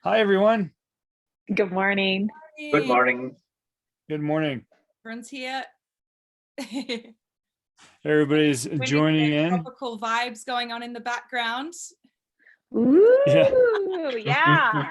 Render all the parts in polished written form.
Hi, everyone. Good morning. Good morning. Good morning. Everyone's here. Everybody's Wendy's joining got in. tropical vibes going on in the background. Ooh, Yeah. yeah.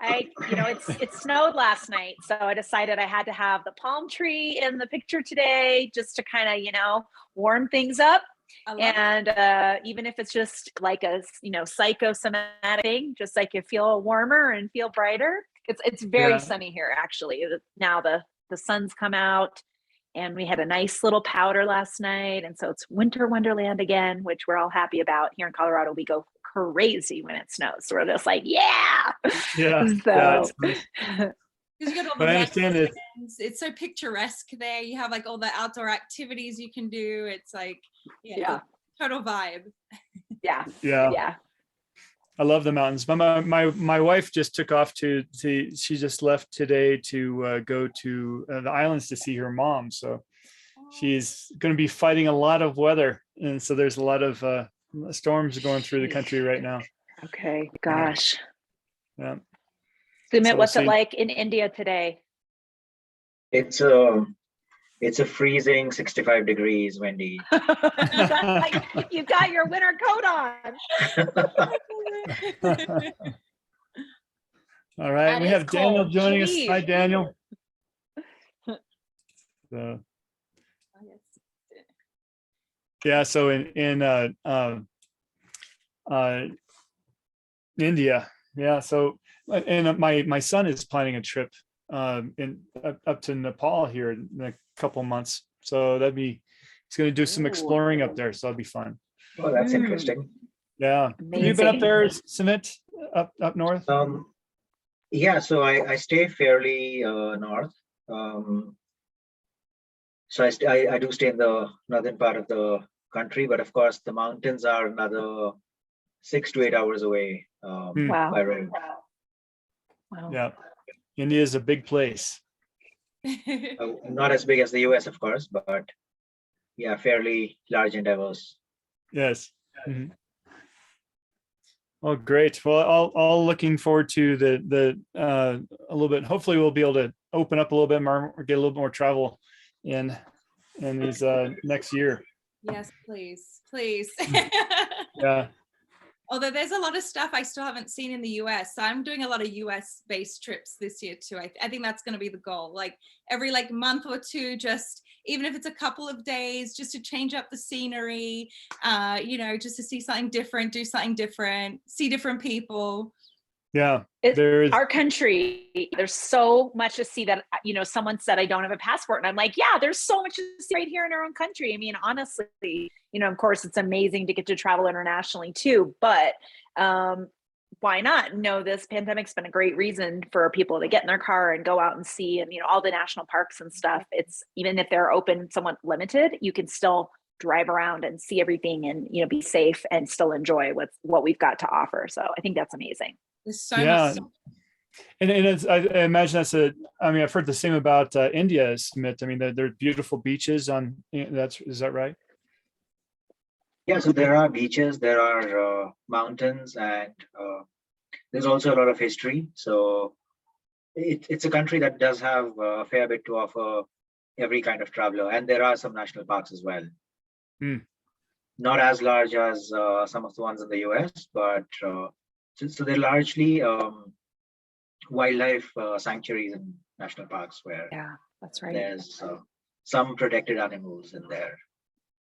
It snowed last night, so I decided I had to have the palm tree in the picture today just to kind of, warm things up. I love And even if it's just like a, psychosomatic thing, just like you feel warmer and feel brighter. It's very Yeah. sunny here, actually. Now the sun's come out. And we had a nice little powder last night. And so it's winter wonderland again, which we're all happy about. Here in Colorado, we go crazy when it snows. So we're just like, yeah. Yeah. So, Yeah, it's nice. because you got all But the I understand it. wetlands. It's so picturesque there. You have like all the outdoor activities you can do. It's like, yeah. total vibe. Yeah. Yeah. Yeah. I love the mountains. My wife just took off she just left today to go to the islands to see her mom. So she's going to be fighting a lot of weather. And so there's a lot of storms going through the country right now. Okay. Gosh. Yeah. Sumit, So what's it see. like in India today? It's a freezing 65 degrees, Wendy. You got your winter coat on. All right. That We is have Daniel cold. joining us. Jeez. Hi, Daniel. So, yeah. So in India. Yeah. So, and my son is planning a trip up to Nepal here in a couple months. So he's going to do some exploring up there. So that'll be fun. Oh, that's interesting. Yeah. Have you been up Amazing. there, Sumit, up north? Yeah, so I stay fairly north. So I do stay in the northern part of the country, but of course the mountains are another 6 to 8 hours away Wow. by road. Wow. Yeah. India is a big place. Not as big as the US, of course, but yeah, fairly large and diverse. Yes. Mhm. Oh, great. Well, all looking forward to the a little bit. Hopefully, we'll be able to open up a little bit more, or get a little more travel in these next year. Yes, please. Yeah. Although there's a lot of stuff I still haven't seen in the US. So I'm doing a lot of US based trips this year too. I think that's going to be the goal. Like every month or two, just even if it's a couple of days, just to change up the scenery, just to see something different, do something different, see different people. Yeah. Our country, there's so much to see that, someone said I don't have a passport. And I'm like, yeah, there's so much to see right here in our own country. I mean, honestly, of course, it's amazing to get to travel internationally too, but why not? No, this pandemic's been a great reason for people to get in their car and go out and see, and, all the national parks and stuff. It's even if they're open, somewhat limited, you can still drive around and see everything and, be safe and still enjoy what we've got to offer. So I think that's amazing. There's so Yeah. much. And I imagine I've heard the same about India, Smith. I mean, there are beautiful beaches is that right? Yeah, so there are beaches, there are mountains, and there's also a lot of history. So it's a country that does have a fair bit to offer every kind of traveler. And there are some national parks as well. Not as large as some of the ones in the US, but so they're largely wildlife sanctuaries and national parks where that's right. There's some protected animals in there.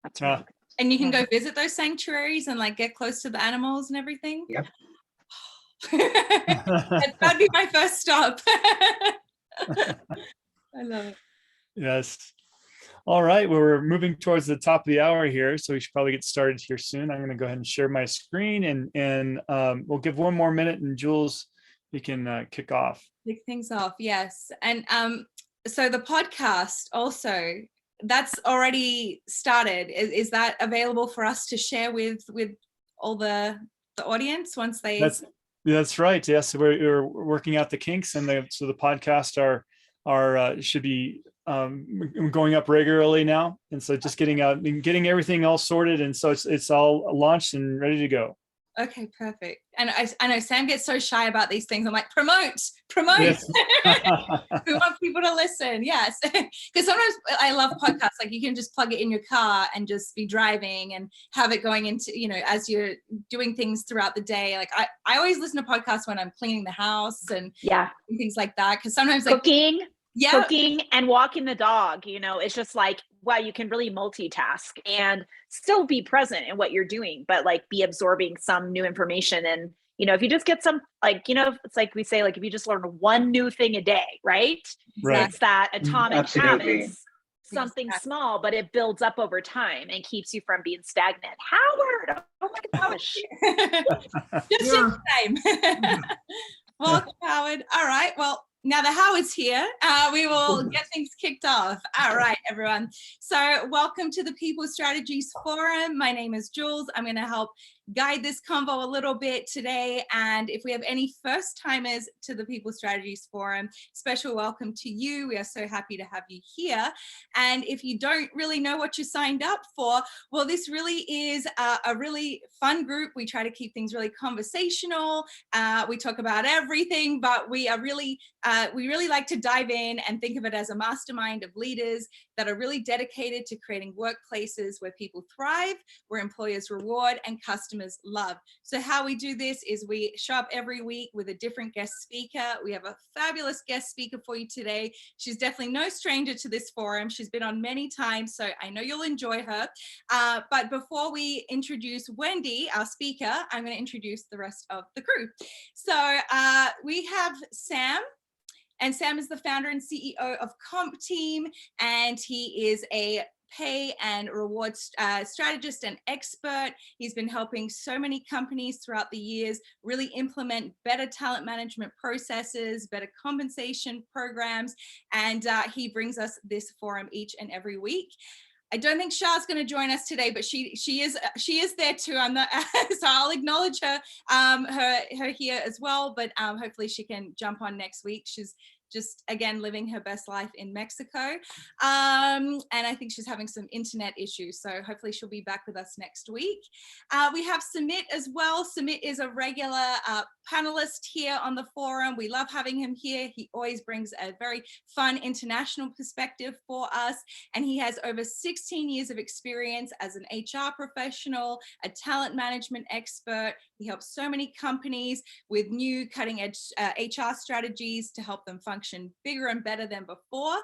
That's right. And you can go visit those sanctuaries and get close to the animals and everything. Yep. That'd be my first stop. I love it. Yes. All right. Well, we're moving towards the top of the hour here, so we should probably get started here soon. I'm going to go ahead and share my screen, and we'll give one more minute, and Jules, you can kick off. Kick things off, yes. And so the podcast also, that's already started. Is that available for us to share with all the audience once they? That's right. Yes, we're working out the kinks, and so the podcast should be going up regularly now, and so just getting out and getting everything all sorted, and so it's all launched and ready to go. Okay, perfect. And I know Sam gets so shy about these things. I'm like, promote. Yes. We want people to listen. Yes. Because sometimes I love podcasts. Like you can just plug it in your car and just be driving and have it going into, as you're doing things throughout the day. Like I always listen to podcasts when I'm cleaning the house and things like that. Because sometimes cooking and walking the dog, it's just like, wow, you can really multitask and still be present in what you're doing, but like be absorbing some new information. And, if you just get some, it's like we say, like, if you just learn one new thing a day, right? Right. It's that atomic Absolutely. habits, something small, but it builds up over time and keeps you from being stagnant. Howard, oh my gosh. Just in time. Welcome, Howard. All right. Well, now that Howard's here, we will get things kicked off. All right, everyone. So welcome to the People Strategies Forum. My name is Jules. I'm going to help guide this convo a little bit today. And if we have any first timers to the People Strategies Forum, special welcome to you. We are so happy to have you here. And if you don't really know what you signed up for, well, this really is a really fun group. We try to keep things really conversational. We talk about everything, but we really like to dive in and think of it as a mastermind of leaders that are really dedicated to creating workplaces where people thrive, where employers reward and customers love. So how we do this is we show up every week with a different guest speaker. We have a fabulous guest speaker for you today. She's definitely no stranger to this forum. She's been on many times, so I know you'll enjoy her. But before we introduce Wendy, our speaker, I'm going to introduce the rest of the crew. So we have Sam. And Sam is the founder and CEO of CompTeam, and he is a pay and reward strategist and expert. He's been helping so many companies throughout the years really implement better talent management processes, better compensation programs, and he brings us this forum each and every week. I don't think Shah's going to join us today, but she is there too. I'm not, so I'll acknowledge her her here as well. But hopefully she can jump on next week. She's just again living her best life in Mexico, and I think she's having some internet issues. So hopefully she'll be back with us next week. We have Sumit as well. Sumit is a regular panelist here on the forum. We love having him here. He always brings a very fun international perspective for us, and he has over 16 years of experience as an HR professional, a talent management expert. He helps so many companies with new cutting edge HR strategies to help them function bigger and better than before.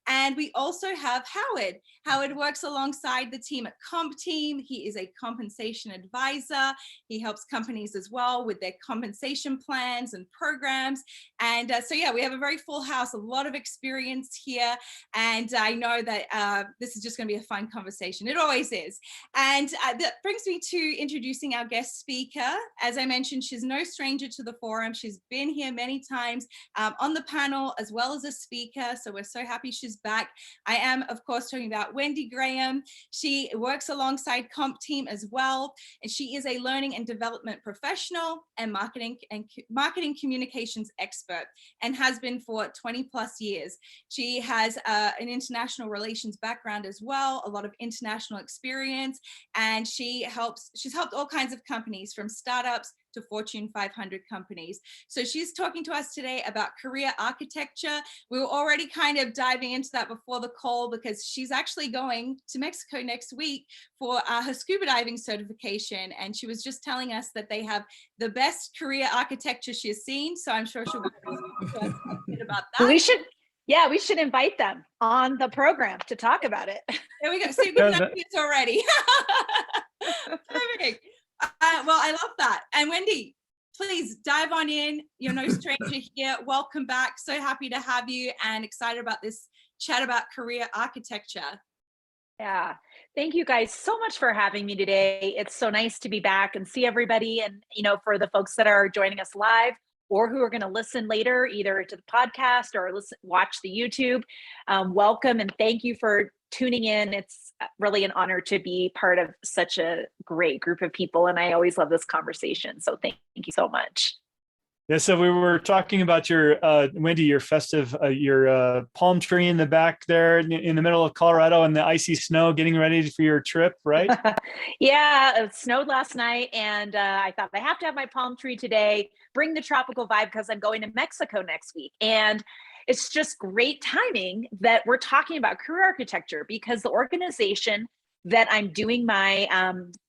And we also have Howard. Howard works alongside the team at CompTeam. He is a compensation advisor. He helps companies as well with their compensation plans and programs. And so yeah, we have a very full house, a lot of experience here. And I know that this is just going to be a fun conversation. It always is. And that brings me to introducing our guest speaker. As I mentioned, she's no stranger to the forum. She's been here many times on the panel as well as a speaker. So we're so happy she's back. I am, of course, talking about Wendy Graham. She works alongside CompTeam as well. And she is a learning and development professional and marketing communications expert, and has been for 20 plus years. She has an international relations background as well, a lot of international experience, and she's helped all kinds of companies from startups to Fortune 500 companies. So she's talking to us today about career architecture. We were already kind of diving into that before the call because she's actually going to Mexico next week for her scuba diving certification. And she was just telling us that they have the best career architecture she's seen. So I'm sure she'll be talking a bit about that. We should invite them on the program to talk about it. There we go. See, we've done this already. Perfect. Well, I love that. And Wendy, please dive on in. You're no stranger here. Welcome back. So happy to have you and excited about this chat about career architecture. Yeah. Thank you guys so much for having me today. It's so nice to be back and see everybody. And, for the folks that are joining us live or who are going to listen later, either to the podcast or watch the YouTube, welcome and thank you for tuning in. It's really an honor to be part of such a great group of people. And I always love this conversation. So thank you so much. Yeah, so we were talking about your Wendy, your festive, your palm tree in the back there in the middle of Colorado and the icy snow, getting ready for your trip, right? Yeah, it snowed last night, and I thought I have to have my palm tree today, bring the tropical vibe because I'm going to Mexico next week. And it's just great timing that we're talking about career architecture because the organization that I'm doing my,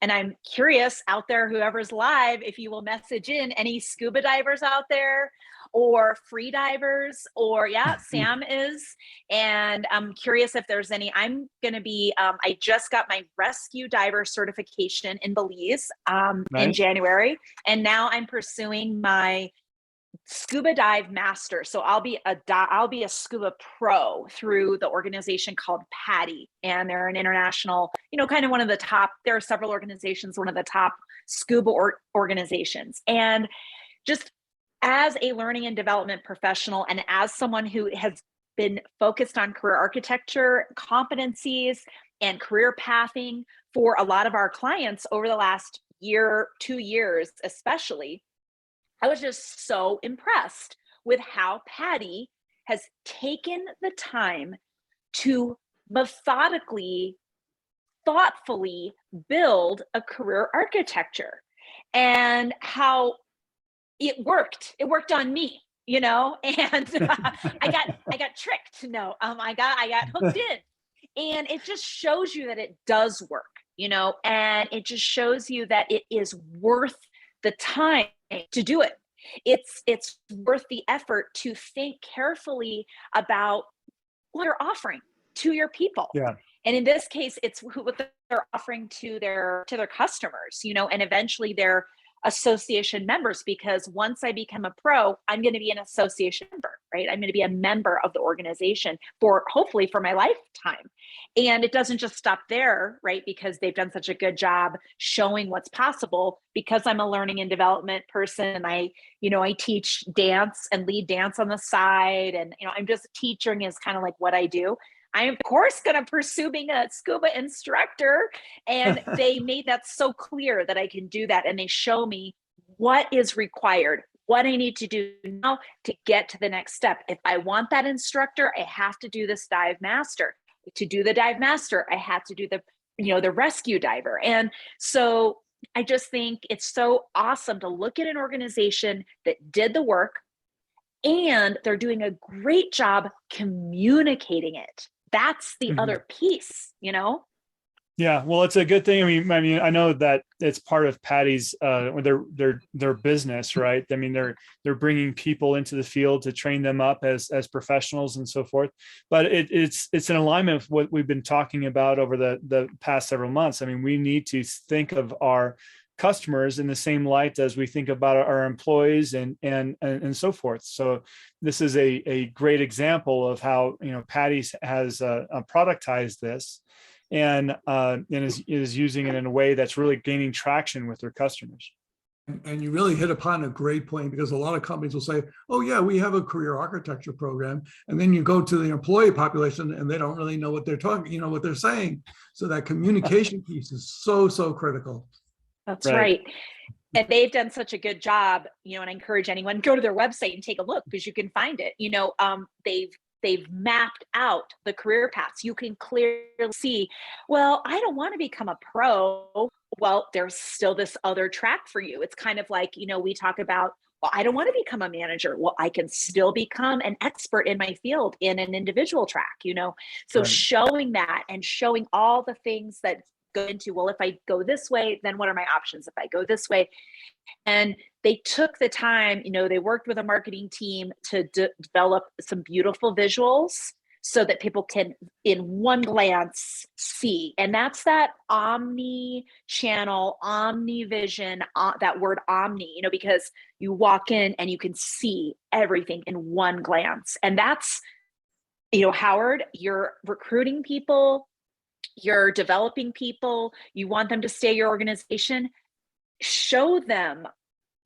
and I'm curious out there, whoever's live, if you will message in any scuba divers out there or free divers, or yeah, Sam is. And I'm curious if there's any. I'm going to be, I just got my rescue diver certification in Belize in Nice. January. And now I'm pursuing my scuba dive master. So I'll be a scuba pro through the organization called PADI, and they're an international, kind of one of the top. There are several organizations, one of the top scuba organizations, and just as a learning and development professional, and as someone who has been focused on career architecture, competencies, and career pathing for a lot of our clients over the last year, 2 years, especially, I was just so impressed with how PADI has taken the time to methodically, thoughtfully build a career architecture and how it worked. It worked on me, and I got tricked. No, I got hooked in. And it just shows you that it does work, and it just shows you that it is worth the time to do it. It's worth the effort to think carefully about what you're offering to your people. Yeah. And in this case, it's what they're offering to their customers, and eventually their association members, because once I become a pro, I'm going to be an association member, right? I'm going to be a member of the organization hopefully for my lifetime. And it doesn't just stop there, right? Because they've done such a good job showing what's possible, because I'm a learning and development person, and I teach dance and lead dance on the side. And, I'm just teaching is kind of like what I do. I'm of course going to pursue being a scuba instructor. And they made that so clear that I can do that. And they show me what is required, what I need to do now to get to the next step. If I want that instructor, I have to do this dive master. To do the dive master, I have to do the rescue diver. And so I just think it's so awesome to look at an organization that did the work and they're doing a great job communicating it. That's the other piece, Yeah, well, it's a good thing. I mean, I know that it's part of Patty's their business, right? I mean, they're bringing people into the field to train them up as professionals and so forth. But it's in alignment with what we've been talking about over the past several months. I mean, we need to think of our customers in the same light as we think about our employees and so forth. So this is a great example of how Patty has productized this and is using it in a way that's really gaining traction with their customers. And you really hit upon a great point, because a lot of companies will say, oh yeah, we have a career architecture program. And then you go to the employee population and they don't really know what they're talking, what they're saying. So that communication piece is so critical. That's right. And they've done such a good job, and I encourage anyone, go to their website and take a look, because you can find it. They've mapped out the career paths. You can clearly see, well, I don't want to become a pro. Well, there's still this other track for you. It's kind of like, we talk about, well, I don't want to become a manager. Well, I can still become an expert in my field in an individual track, So showing that and showing all the things that go into, well, if I go this way, then what are my options if I go this way? And they took the time, they worked with a marketing team to develop some beautiful visuals so that people can, in one glance, see. And that's that omni-channel, omni-vision, that word omni, because you walk in and you can see everything in one glance. And that's, Howard, you're recruiting people, you're developing people, you want them to stay your organization, show them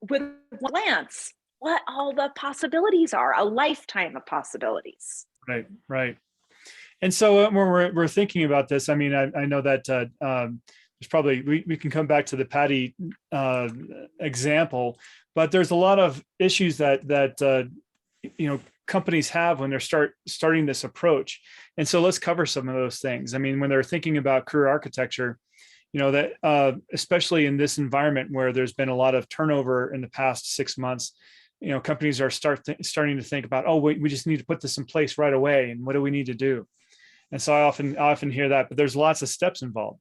with one glance what all the possibilities are, a lifetime of possibilities. Right. And so when we're thinking about this, I mean, I know that there's probably, we can come back to the Patty example, but there's a lot of issues that companies have when they're starting this approach. And so let's cover some of those things. I mean, when they're thinking about career architecture, that especially in this environment where there's been a lot of turnover in the past 6 months, companies are starting to think about, oh, we just need to put this in place right away. And what do we need to do? And so I often hear that, but there's lots of steps involved.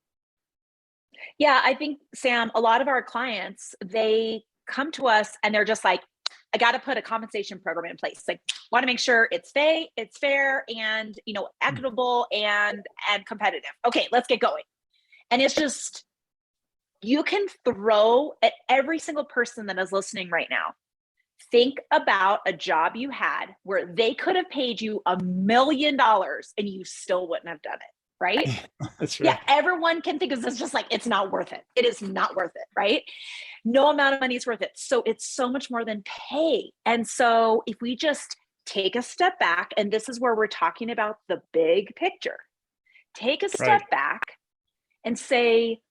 Yeah, I think, Sam, a lot of our clients, they come to us and they're just like, I got to put a compensation program in place. Like, want to make sure it's fair and, equitable and competitive. Okay, let's get going. And it's just, you can throw at every single person that is listening right now. Think about a job you had where they could have paid you $1 million and you still wouldn't have done it, right? That's right. Yeah, everyone can think of this just like, it's not worth it. It is not worth it, right? No amount of money is worth it. So it's so much more than pay. And so if we just take a step back, and this is where we're talking about the big picture, take a step back and say,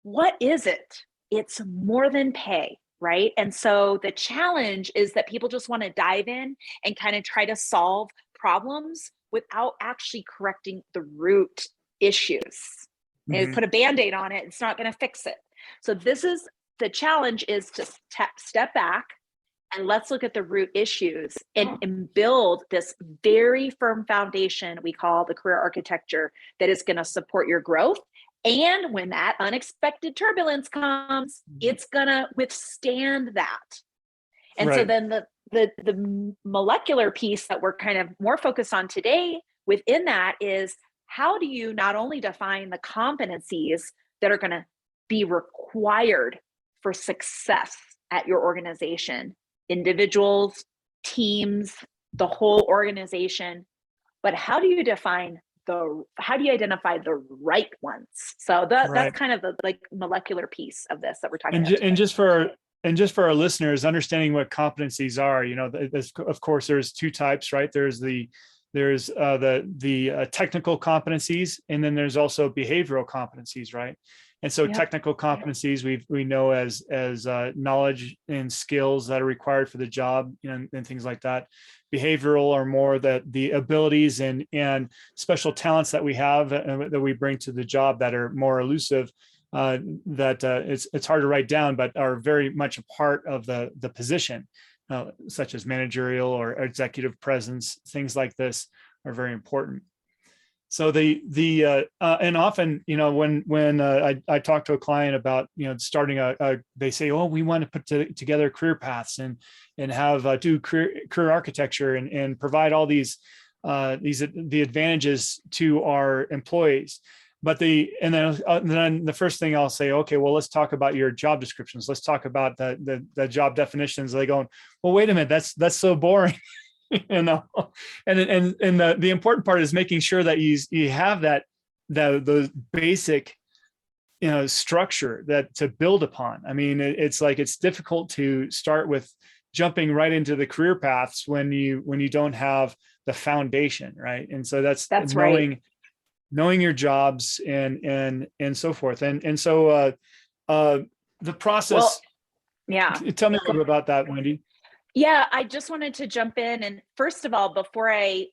what is it? It's more than pay, right? And so the challenge is that people just want to dive in and kind of try to solve problems without actually correcting the root issues. And put a Band-Aid on it, it's not going to fix it. So this is the challenge, is to step back and let's look at the root issues and build this very firm foundation we call the career architecture that is going to support your growth. And when that unexpected turbulence comes, it's going to withstand that. And so then the molecular piece that we're kind of more focused on today within that is, how do you not only define the competencies that are going to be required for success at your organization, individuals, teams, the whole organization, but how do you identify the right ones? So that's kind of the molecular piece of this that we're talking about. And just for our listeners, understanding what competencies are, of course, there's two types, right? There's the technical competencies, and then there's also behavioral competencies, right? And so technical competencies we know as knowledge and skills that are required for the job, and things like that. Behavioral are more the abilities and special talents that we have that we bring to the job that are more elusive, it's hard to write down, but are very much a part of the position. Such as managerial or executive presence, things like this are very important. So and often, when I talk to a client about, starting they say, oh, we want to put together career paths and have do career architecture and provide all the advantages to our employees. But then the first thing I'll say, okay, well, let's talk about your job descriptions. Let's talk about the job definitions. They go, well, wait a minute, that's so boring, And the important part is making sure that you have those basic, structure that to build upon. I mean, it's difficult to start with jumping right into the career paths when you don't have the foundation, right? And so that's knowing your jobs and so forth. And so the process. Tell me a little bit about that, Wendy. Yeah, I just wanted to jump in. And first of all, before I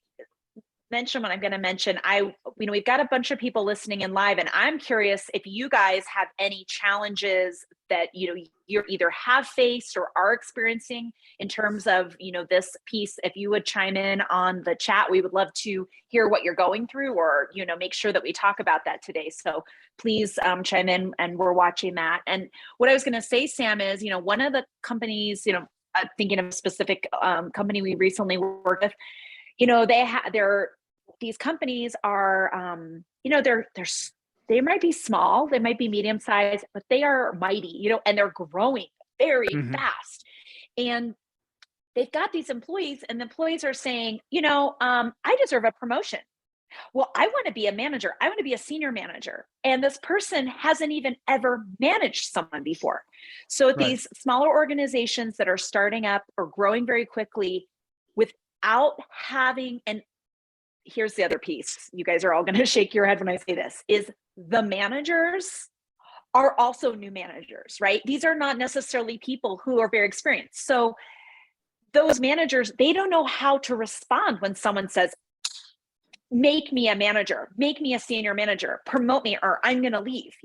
mention what I'm going to mention, we've got a bunch of people listening in live, and I'm curious if you guys have any challenges that, you either have faced or are experiencing in terms of, this piece. If you would chime in on the chat, we would love to hear what you're going through, or, make sure that we talk about that today. So please chime in, and we're watching that. And what I was going to say, Sam, is, one of the companies, thinking of a specific company we recently worked with, these companies are, they might be small, they might be medium sized, but they are mighty, and they're growing very fast. And they've got these employees, and the employees are saying, I deserve a promotion. Well, I want to be a manager. I want to be a senior manager. And this person hasn't even ever managed someone before. So these smaller organizations that are starting up or growing very quickly without having, and here's the other piece, you guys are all going to shake your head when I say this, is the managers are also new managers, right? These are not necessarily people who are very experienced. So those managers, they don't know how to respond when someone says, make me a manager, make me a senior manager, promote me, or I'm going to leave,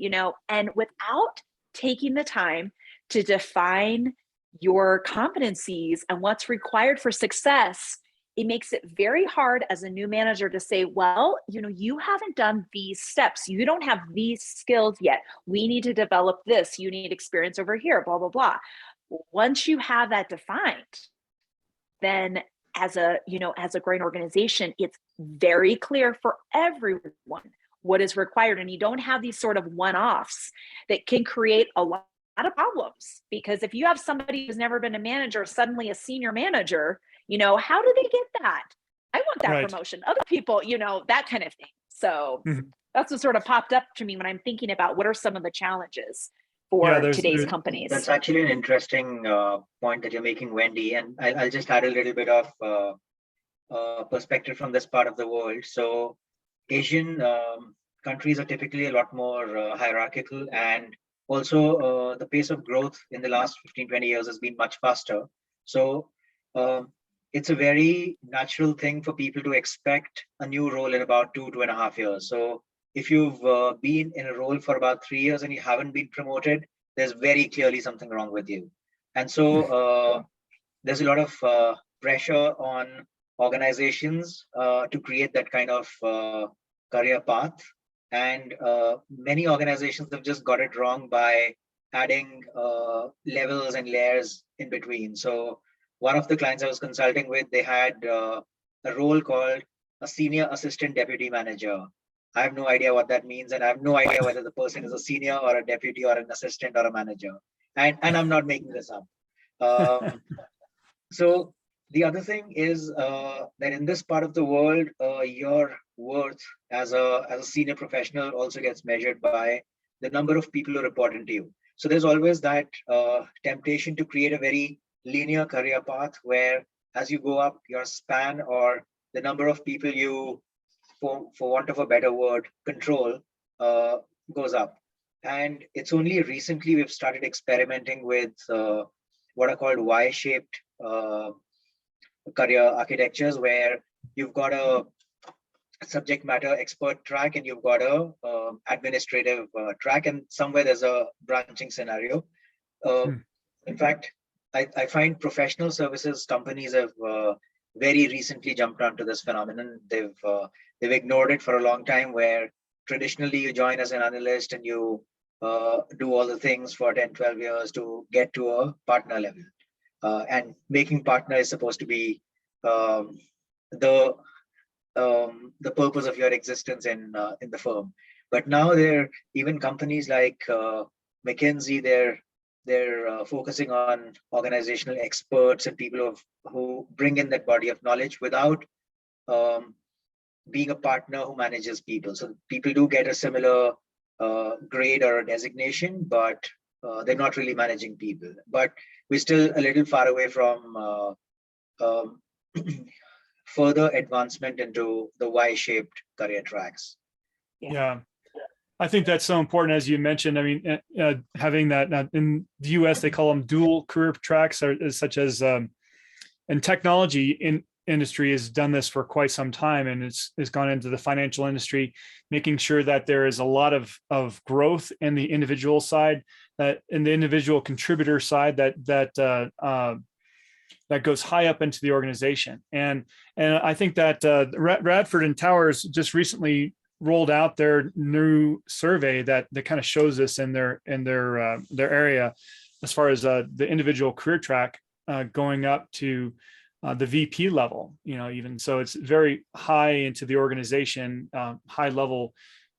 and without taking the time to define your competencies and what's required for success, it makes it very hard as a new manager to say, well, you haven't done these steps. You don't have these skills yet. We need to develop this. You need experience over here, blah, blah, blah. Once you have that defined, then as a great organization, it's very clear for everyone what is required. And you don't have these sort of one-offs that can create a lot of problems. Because if you have somebody who's never been a manager, suddenly a senior manager, how do they get that? I want that Right. promotion. Other people, that kind of thing. So that's what sort of popped up to me when I'm thinking about what are some of the challenges for today's companies. That's actually an interesting point that you're making, Wendy. And I'll just add a little bit of perspective from this part of the world. So Asian countries are typically a lot more hierarchical, and also the pace of growth in the last 15-20 years has been much faster. So it's a very natural thing for people to expect a new role in about 2.5 years. So if you've been in a role for about 3 years and you haven't been promoted, there's very clearly something wrong with you. And so there's a lot of pressure on organizations to create that kind of career path. And many organizations have just got it wrong by adding levels and layers in between. So one of the clients I was consulting with, they had a role called a senior assistant deputy manager. I have no idea what that means, and I have no idea whether the person is a senior or a deputy or an assistant or a manager. And I'm not making this up. So the other thing is that in this part of the world, your worth as a senior professional also gets measured by the number of people who report into you. So there's always that temptation to create a very linear career path where, as you go up, your span or the number of people you, for want of a better word, control goes up. And it's only recently we've started experimenting with what are called Y-shaped career architectures, where you've got a subject matter expert track and you've got a administrative track, and somewhere there's a branching scenario. In fact, I find professional services companies have very recently jumped onto this phenomenon. They've ignored it for a long time, where traditionally you join as an analyst and you do all the things for 10-12 years to get to a partner level. And making partner is supposed to be the purpose of your existence in the firm. But now there, even companies like McKinsey, they're focusing on organizational experts and people who bring in that body of knowledge without being a partner who manages people. So people do get a similar grade or a designation, but they're not really managing people. But we're still a little far away from further advancement into the Y-shaped career tracks. Yeah. I think that's so important, as you mentioned. I mean, having that in the US, they call them dual career tracks, such as and technology industry has done this for quite some time, and it's gone into the financial industry, making sure that there is a lot of growth in the individual side, that in the individual contributor side, that goes high up into the organization. And I think that Radford and Towers just recently rolled out their new survey that kind of shows this in their area, as far as the individual career track going up to the VP level, even so it's very high into the organization, high level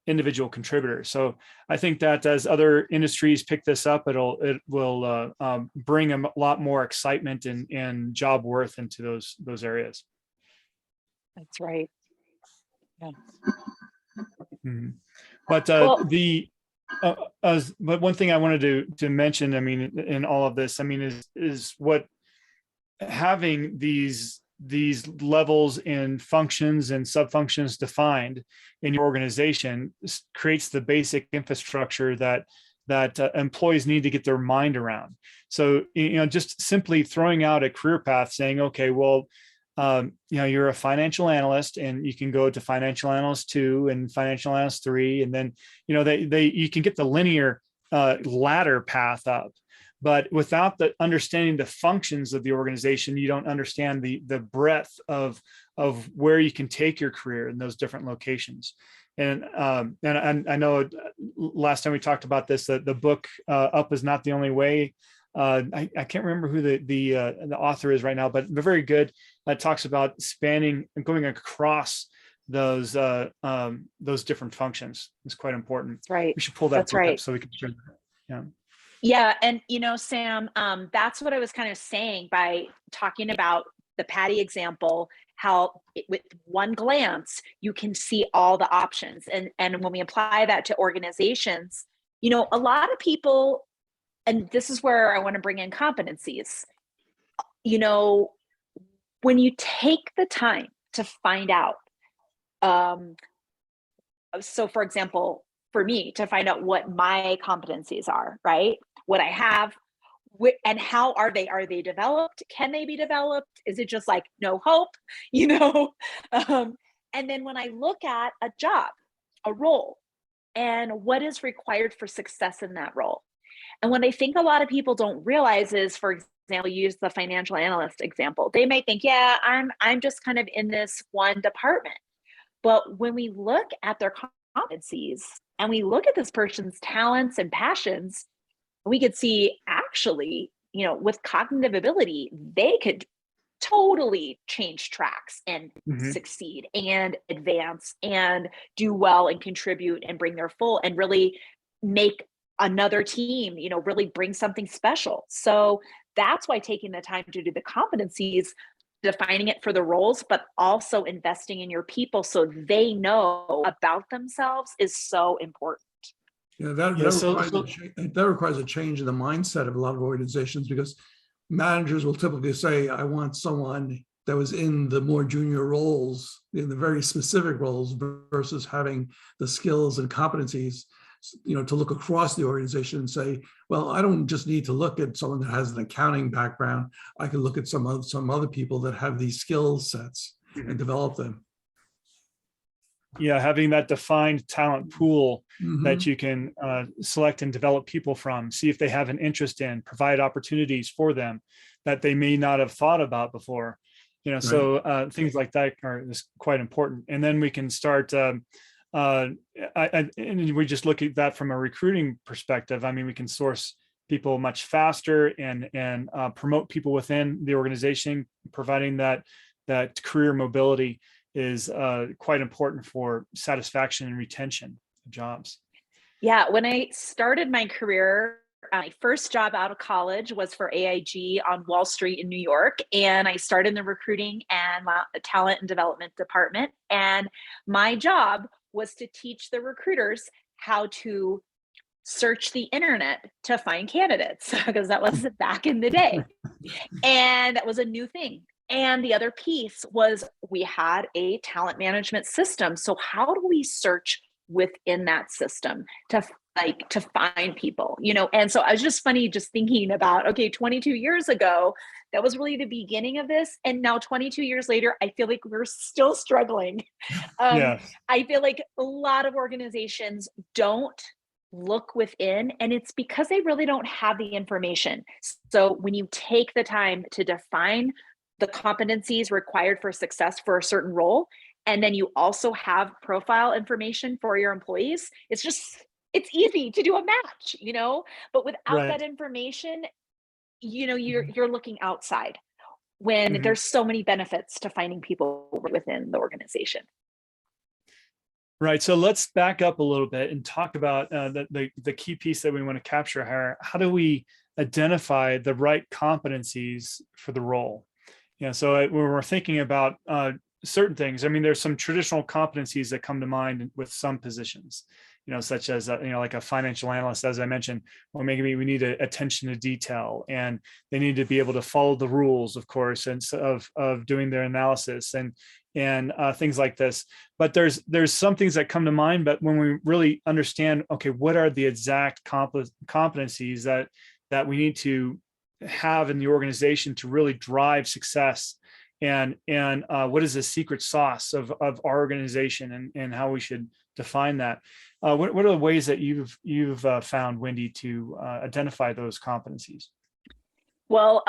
individual contributors. So I think that as other industries pick this up, it will bring a lot more excitement and job worth into those areas. That's right. Yeah. Mm-hmm. But but one thing I wanted to mention, I mean, in all of this, I mean, is what having these levels and functions and sub-functions defined in your organization creates the basic infrastructure that that employees need to get their mind around. So, just simply throwing out a career path saying, okay, well, you're a financial analyst and you can go to financial analyst 2 and financial analyst 3. And then, you can get the linear ladder path up. But without the understanding the functions of the organization, you don't understand the breadth of where you can take your career in those different locations. And I know last time we talked about this, the book Up is Not the Only Way. I can't remember who the author is right now, but very good. It talks about spanning and going across those different functions. It's quite important. That's right. We should pull that That's book right. up so we can share that. Yeah. Yeah. And, Sam, that's what I was kind of saying by talking about the Patty example, how with one glance, you can see all the options. And when we apply that to organizations, a lot of people, and this is where I want to bring in competencies, when you take the time to find out, so for example, for me to find out what my competencies are, right? What I have, and how are they developed? Can they be developed? Is it just like no hope? And then when I look at a job, a role, and what is required for success in that role. And what I think a lot of people don't realize is, for example, use the financial analyst example. They may think, yeah, I'm just kind of in this one department. But when we look at their competencies and we look at this person's talents and passions, we could see actually, with cognitive ability, they could totally change tracks and succeed and advance and do well and contribute and bring their full and really make another team, really bring something special. So that's why taking the time to do the competencies, defining it for the roles, but also investing in your people so they know about themselves is so important. Yeah, that requires a change in the mindset of a lot of organizations, because managers will typically say, I want someone that was in the more junior roles, in the very specific roles, versus having the skills and competencies, to look across the organization and say, well, I don't just need to look at someone that has an accounting background. I can look at some other people that have these skill sets and develop them. Yeah, having that defined talent pool that you can select and develop people from, see if they have an interest in, provide opportunities for them that they may not have thought about before. Right. So things like that is quite important. And then we can start, and we just look at that from a recruiting perspective. I mean, we can source people much faster and promote people within the organization, providing that career mobility is quite important for satisfaction and retention of jobs. Yeah, when I started my career, my first job out of college was for AIG on Wall Street in New York. And I started in the recruiting and talent and development department. And my job was to teach the recruiters how to search the internet to find candidates, because that was back in the day. And that was a new thing. And the other piece was we had a talent management system. So how do we search within that system to find people, And so I was just thinking about, okay, 22 years ago, that was really the beginning of this. And now 22 years later, I feel like we're still struggling. I feel like a lot of organizations don't look within, and it's because they really don't have the information. So when you take the time to define the competencies required for success for a certain role, and then you also have profile information for your employees, it's easy to do a match, but without that information, you're looking outside when there's so many benefits to finding people within the organization. Right. So let's back up a little bit and talk about the key piece that we want to capture here. How do we identify the right competencies for the role? So when we're thinking about certain things, I mean, there's some traditional competencies that come to mind with some positions. such as, like a financial analyst, as I mentioned, or maybe we need attention to detail, and they need to be able to follow the rules, of course, and of doing their analysis and things like this. But there's some things that come to mind, but when we really understand, okay, what are the exact competencies that we need to have in the organization to really drive success, and what is the secret sauce of our organization, and how we should define that. What are the ways that you've found, Wendy, to identify those competencies? Well,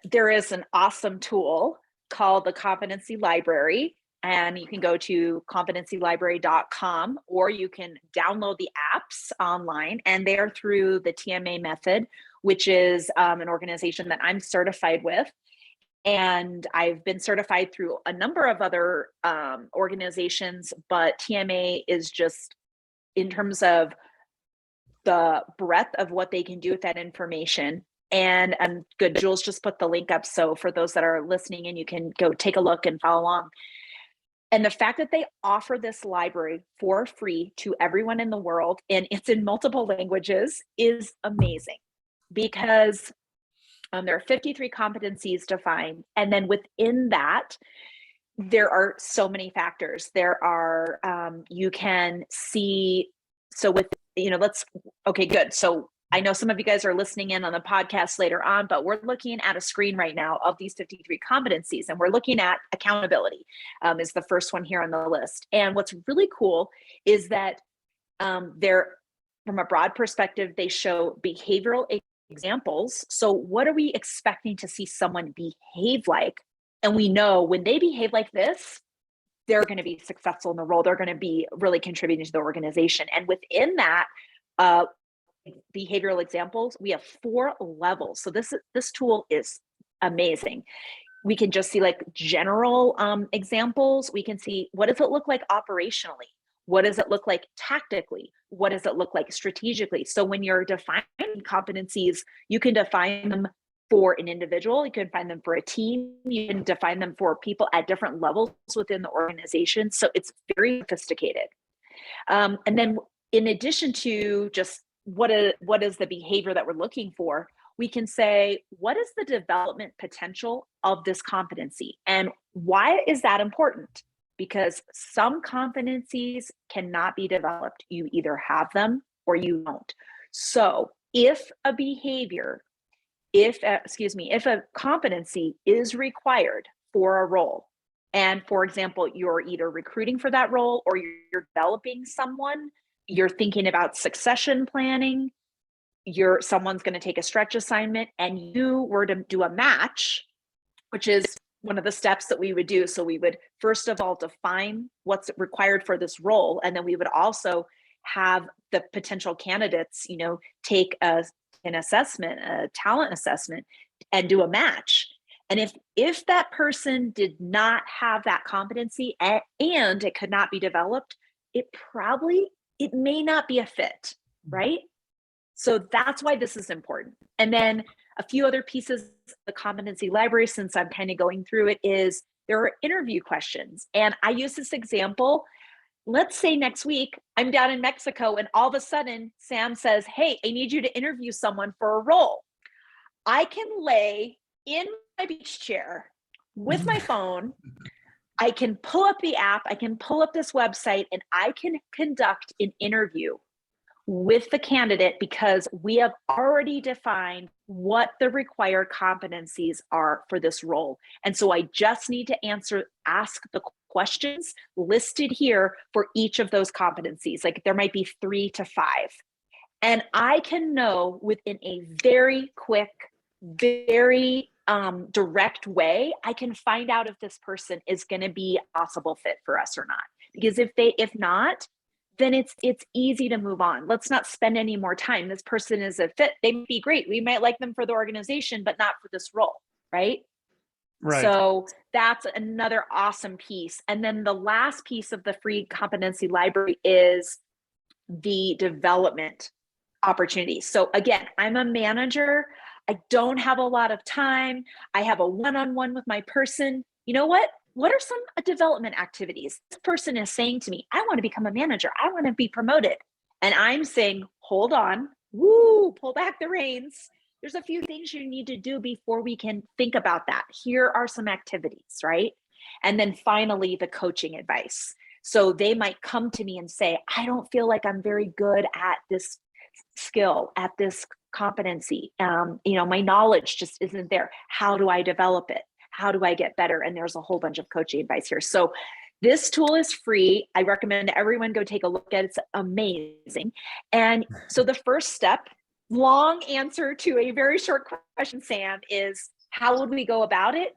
there is an awesome tool called the Competency Library, and you can go to competencylibrary.com, or you can download the apps online, and they're through the TMA method, which is an organization that I'm certified with. And I've been certified through a number of other organizations, but TMA is just, in terms of the breadth of what they can do with that information. And good, Jules just put the link up. So for those that are listening in, you can go take a look and follow along. And the fact that they offer this library for free to everyone in the world, and it's in multiple languages, is amazing, because there are 53 competencies defined. And then within that, there are so many factors. There are, you can see, so with, okay, good. So I know some of you guys are listening in on the podcast later on, but we're looking at a screen right now of these 53 competencies, and we're looking at accountability is the first one here on the list. And what's really cool is that they're, from a broad perspective, they show behavioral examples. So what are we expecting to see someone behave like? And we know when they behave like this, they're going to be successful in the role. They're going to be really contributing to the organization. And within that, behavioral examples, we have 4 levels. So this tool is amazing. We can just see like general examples. We can see, what does it look like operationally? What does it look like tactically? What does it look like strategically? So when you're defining competencies, you can define them for an individual, you can find them for a team, you can define them for people at different levels within the organization. So it's very sophisticated. And then in addition to just what is the behavior that we're looking for, we can say, what is the development potential of this competency? And why is that important? Because some competencies cannot be developed. You either have them or you don't. So if a behavior, if a competency is required for a role, and for example, you're either recruiting for that role or you're developing someone, you're thinking about succession planning, someone's going to take a stretch assignment, and you were to do a match, which is one of the steps that we would do. So we would first of all define what's required for this role, and then we would also have the potential candidates, take an assessment, a talent assessment, and do a match. And if that person did not have that competency and it could not be developed, it may not be a fit, right? So that's why this is important. And then a few other pieces of the competency library, since I'm kind of going through it, is there are interview questions. And I use this example. Let's say next week I'm down in Mexico and all of a sudden Sam says, hey, I need you to interview someone for a role. I can lay in my beach chair with my phone. I can pull up the app, I can pull up this website, and I can conduct an interview with the candidate, because we have already defined what the required competencies are for this role. And so I just need to ask the questions listed here for each of those competencies. Like there might be 3 to 5. And I can know within a very quick, very direct way, I can find out if this person is going to be a possible fit for us or not. Because if not, then it's easy to move on. Let's not spend any more time. This person is a fit. They may be great. We might like them for the organization, but not for this role, right? Right. So that's another awesome piece. And then the last piece of the free competency library is the development opportunities. So again, I'm a manager. I don't have a lot of time. I have a one-on-one with my person. you know what are some development activities? This person is saying to me, I want to become a manager. I want to be promoted. And I'm saying, hold on, pull back the reins. There's a few things you need to do before we can think about that. Here are some activities, right? And then finally, the coaching advice. So they might come to me and say, I don't feel like I'm very good at this skill, at this competency. My knowledge just isn't there. How do I develop it? How do I get better? And there's a whole bunch of coaching advice here. So this tool is free. I recommend everyone go take a look at it. It's amazing. And so the first step, long answer to a very short question, Sam, is how would we go about it?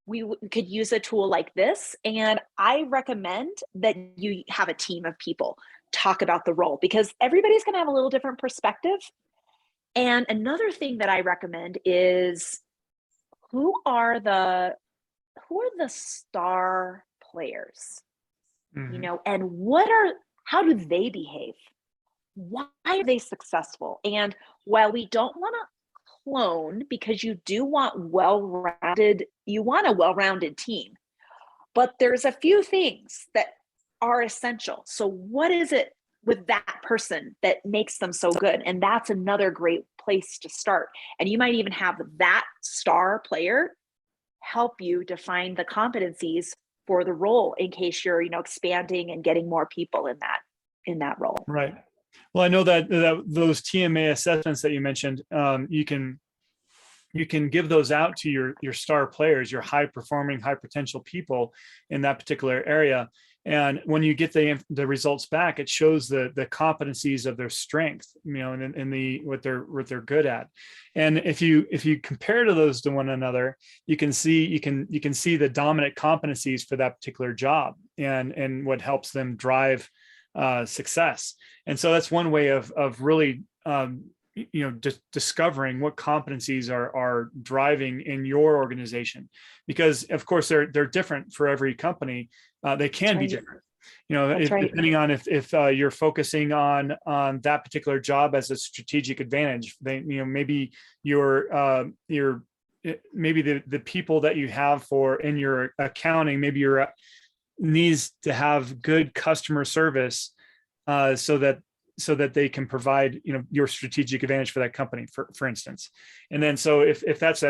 We could use a tool like this. And I recommend that you have a team of people talk about the role, because everybody's going to have a little different perspective. And another thing that I recommend is who are the star players, Mhm. and how do they behave? Why are they successful? And while we don't want to clone, because you want a well-rounded team, but there's a few things that are essential. So what is it with that person that makes them so good? And that's another great place to start. And you might even have that star player help you define the competencies for the role in case you're, expanding and getting more people in that role. Right. Well, I know that those TMA assessments that you mentioned, you can give those out to your star players, your high performing, high potential people in that particular area. And when you get the results back, it shows the competencies of their strength, and what they're good at. And if you compare those to one another, you can see the dominant competencies for that particular job and what helps them drive success. And so that's one way of really discovering what competencies are driving in your organization, because of course they're different for every company. They can be different, depending on if you're focusing on that particular job as a strategic advantage. Maybe maybe the people that you have in your accounting, maybe your needs to have good customer service, so that they can provide your strategic advantage for that company, for instance. And then so if that's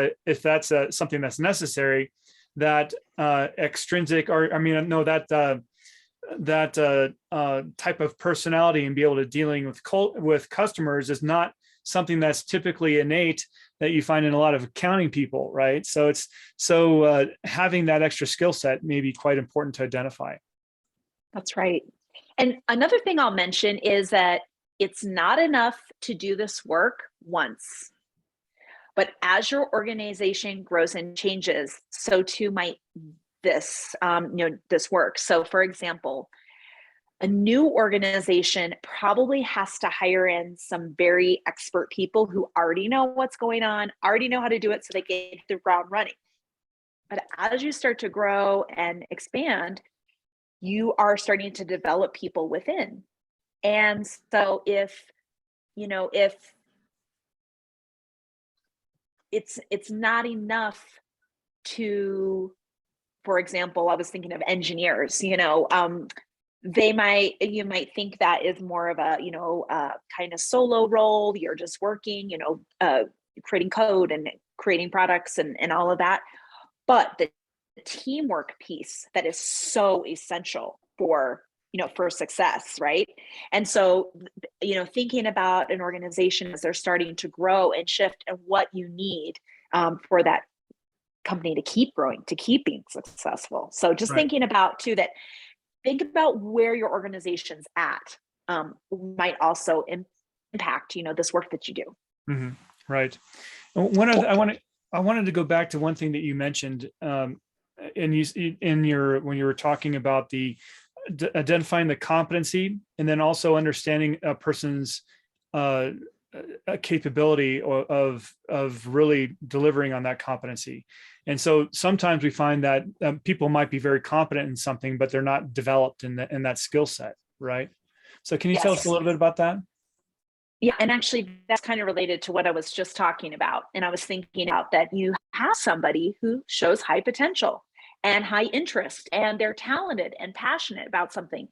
something that's necessary, that extrinsic, or that type of personality and be able to dealing with customers is not something that's typically innate that you find in a lot of accounting people, right? So having that extra skill set may be quite important to identify. That's right. And another thing I'll mention is that it's not enough to do this work once, but as your organization grows and changes, so too might this work. So for example, a new organization probably has to hire in some very expert people who already know what's going on, already know how to do it, so they can hit the ground running. But as you start to grow and expand, you are starting to develop people within. And so if it's not enough to, for example, I was thinking of engineers, you might think that is more of a, kind of solo role. You're just working, creating code and creating products and all of that. But the teamwork piece that is so essential for success, right? And so, thinking about an organization as they're starting to grow and shift, and what you need for that company to keep growing, to keep being successful. So just Right. thinking about too, that think about where your organization's at might also impact, this work that you do. Mm-hmm. Right. I wanted to go back to one thing that you mentioned, when you were talking about identifying the competency, and then also understanding a person's capability of really delivering on that competency. And so sometimes we find that people might be very competent in something, but they're not developed in that skill set, right? So can you tell us a little bit about that? Yeah, and actually that's kind of related to what I was just talking about. And I was thinking about that you have somebody who shows high potential, and high interest, and they're talented and passionate about something,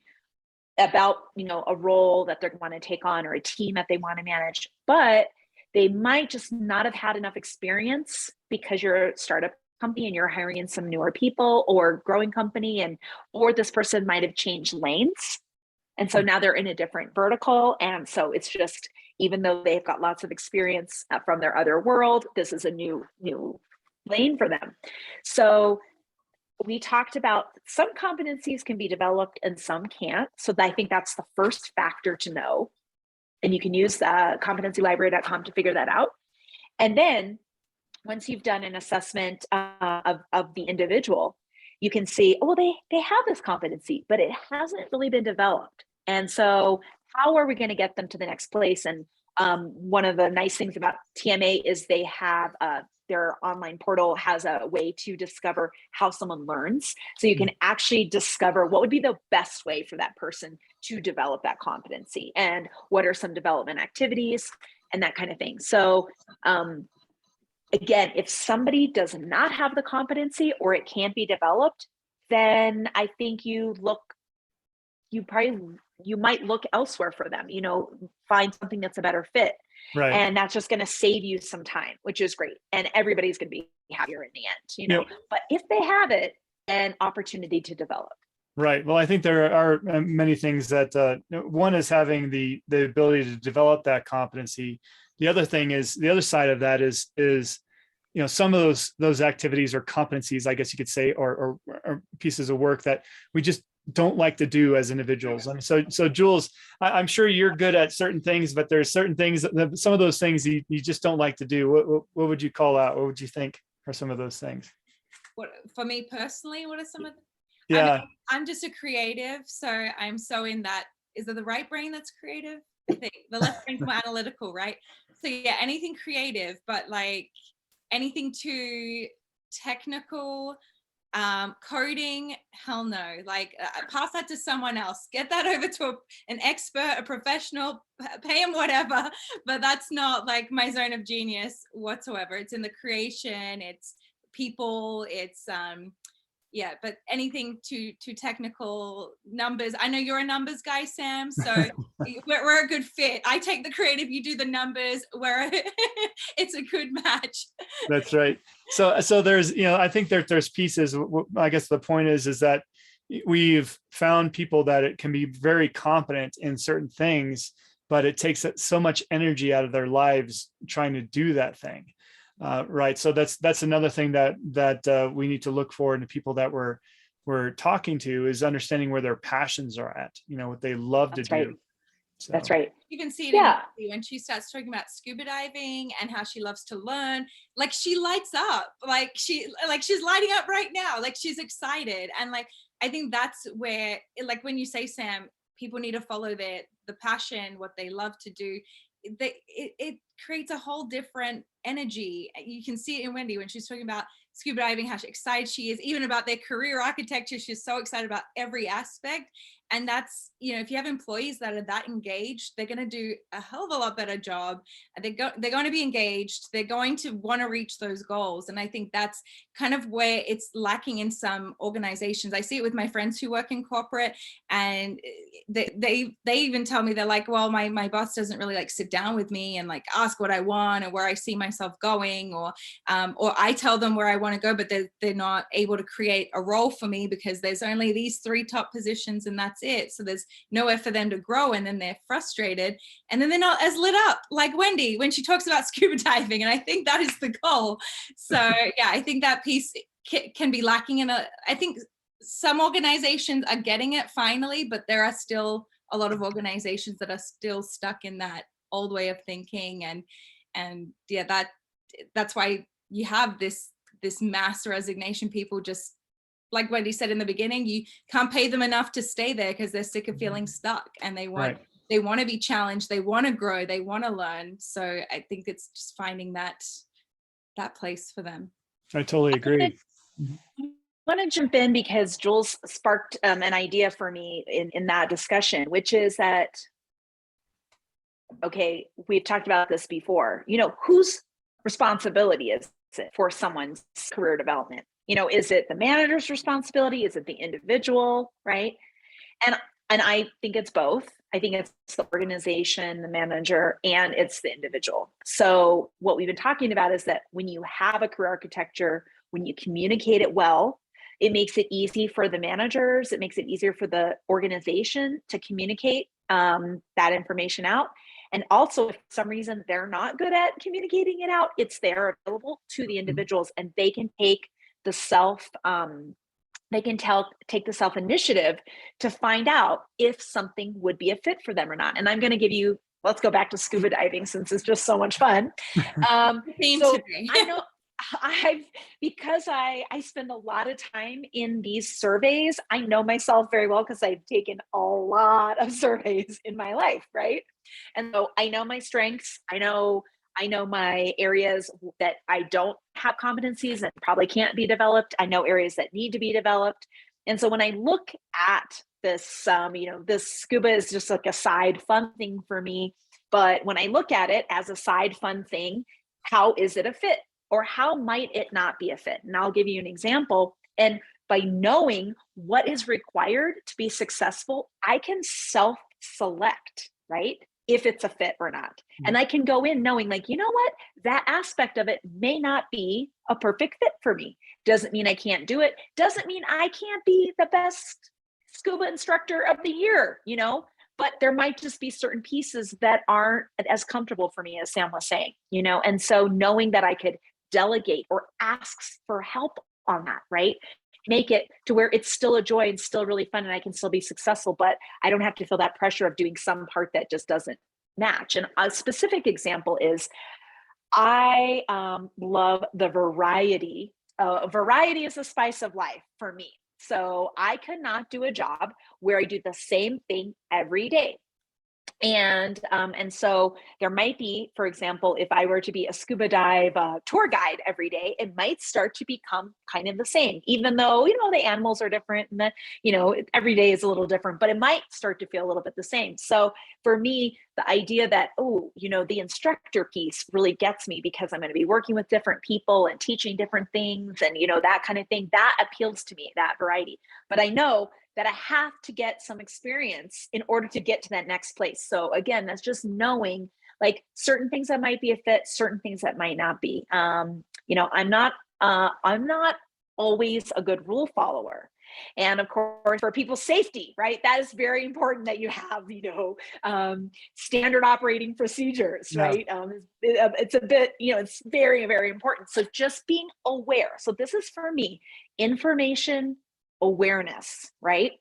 about, you know, a role that they want to take on or a team that they want to manage, but they might just not have had enough experience because you're a startup company and you're hiring in some newer people, or growing company, and or this person might have changed lanes, and so now they're in a different vertical, and so it's just, even though they've got lots of experience from their other world, this is a new lane for them. So we talked about some competencies can be developed and some can't. So I think that's the first factor to know. And you can use competencylibrary.com to figure that out. And then once you've done an assessment of the individual, you can see, oh, well, they have this competency, but it hasn't really been developed. And so how are we going to get them to the next place? And one of the nice things about TMA is they have their online portal has a way to discover how someone learns. So you can actually discover what would be the best way for that person to develop that competency, and what are some development activities and that kind of thing. So again, if somebody does not have the competency or it can't be developed, then I think you might look elsewhere for them, you know, find something that's a better fit. Right. And that's just going to save you some time, which is great. And everybody's going to be happier in the end, you know. Yep. But if they have it, an opportunity to develop. Right. Well, I think there are many things that one is having the ability to develop that competency. The other thing is, the other side of that is you know, some of those activities or competencies, I guess you could say, or pieces of work that we just don't like to do as individuals. I mean, so Jules, I'm sure you're good at certain things, but there's certain things that some of those things you just don't like to do. What would you call out? What would you think are some of those things? What, for me personally, what are some of the, yeah, I'm just a creative, so I'm so in that, is it the right brain that's creative? I think the left brain's more analytical, right? So yeah, anything creative, but like anything too technical, coding, hell no. Like pass that to someone else, get that over to an expert, a professional, pay them whatever, but that's not like my zone of genius whatsoever. It's in the creation, it's people, it's yeah, but anything too technical, numbers. I know you're a numbers guy, Sam, so we're a good fit. I take the creative, you do the numbers, it's a good match. That's right. So there's, you know, I think there's pieces. I guess the point is that we've found people that it can be very competent in certain things, but it takes so much energy out of their lives trying to do that thing. Right. So that's another thing that we need to look for in the people that we're talking to, is understanding where their passions are at, you know, what they love to do. So. That's right. You can see it in Wendy when she starts talking about scuba diving and how she loves to learn. Like she lights up, like she's lighting up right now. Like she's excited. And like, I think that's where, like when you say, Sam, people need to follow the passion, what they love to do. It creates a whole different energy. You can see it in Wendy when she's talking about scuba diving, how excited she is, even about their career architecture. She's so excited about every aspect. And that's, you know, if you have employees that are that engaged, they're going to do a hell of a lot better job. They're going to be engaged. They're going to want to reach those goals. And I think that's kind of where it's lacking in some organizations. I see it with my friends who work in corporate, and they even tell me, they're like, well, my boss doesn't really like sit down with me and like ask what I want or where I see myself going, or I tell them where I want to go, but they're not able to create a role for me because there's only these 3 top positions and that's it. So there's nowhere for them to grow, and then they're frustrated, and then they're not as lit up like Wendy when she talks about scuba diving. And I think that is the goal. So yeah, I think that piece can be lacking I think some organizations are getting it finally, but there are still a lot of organizations that are still stuck in that old way of thinking. And yeah, that's why you have this mass resignation. People just, like Wendy said in the beginning, you can't pay them enough to stay there because they're sick of feeling stuck, and they want to be challenged, they want to grow, they want to learn. So I think it's just finding that place for them. I totally agree. I want to jump in because Jules sparked an idea for me in that discussion, which is that, okay, we've talked about this before, you know, whose responsibility is it for someone's career development? You know, is it the manager's responsibility? Is it the individual, right? And I think it's both. I think it's the organization, the manager, and it's the individual. So what we've been talking about is that when you have a career architecture, when you communicate it well, it makes it easy for the managers. It makes it easier for the organization to communicate that information out. And also, if for some reason they're not good at communicating it out, it's there available to the individuals, and they can take the take the self-initiative to find out if something would be a fit for them or not. And I'm going to give you, let's go back to scuba diving since it's just so much fun. So I know because I spend a lot of time in these surveys, I know myself very well because I've taken a lot of surveys in my life, right? And so I know my strengths. I know my areas that I don't have competencies and probably can't be developed. I know areas that need to be developed. And so when I look at this, this scuba is just like a side fun thing for me. But when I look at it as a side fun thing, how is it a fit? Or how might it not be a fit? And I'll give you an example. And by knowing what is required to be successful, I can self-select, right? If it's a fit or not. And I can go in knowing like, you know what, that aspect of it may not be a perfect fit for me. Doesn't mean I can't do it. Doesn't mean I can't be the best scuba instructor of the year, but there might just be certain pieces that aren't as comfortable for me, as Sam was saying, and so knowing that I could delegate or ask for help on that, right? Make it to where it's still a joy and still really fun and I can still be successful, but I don't have to feel that pressure of doing some part that just doesn't match. And a specific example is I love the variety. Variety is the spice of life for me. So I could not do a job where I do the same thing every day. And so there might be, for example, if I were to be a scuba dive tour guide every day, it might start to become kind of the same, even though, the animals are different and every day is a little different, but it might start to feel a little bit the same. So for me, the idea that, the instructor piece really gets me because I'm going to be working with different people and teaching different things and, that kind of thing, that appeals to me, that variety. But I know that I have to get some experience in order to get to that next place. So again, that's just knowing like certain things that might be a fit, certain things that might not be. I'm not always a good rule follower. And of course, for people's safety, right? That is very important that you have, standard operating procedures, right? It's a bit, it's very, very important. So just being aware. So this is for me, information awareness, right?